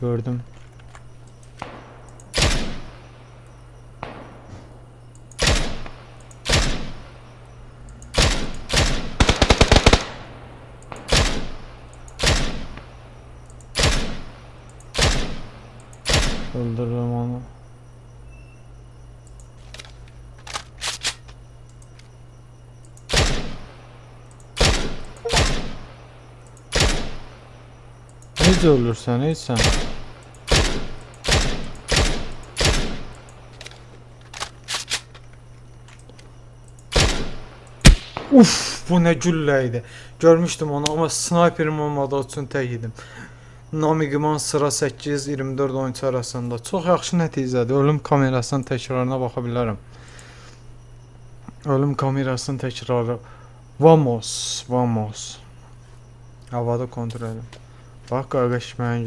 Gördüm. Öldürürüm onu. Necə ölürsən, ey sən? Uf, bu ne güllə idi. Görmüşdüm onu, amma snayperim olmadığı üçün tək idim. Namiqiman sıra 8-24 oyuncu arasında. Çox yaxşı nəticədir. Ölüm kamerasının təkrarına baxa bilərəm. Ölüm kamerasının təkrarı. Vamos, vamos. Havada kontrol edim. Bax, qardaş, mən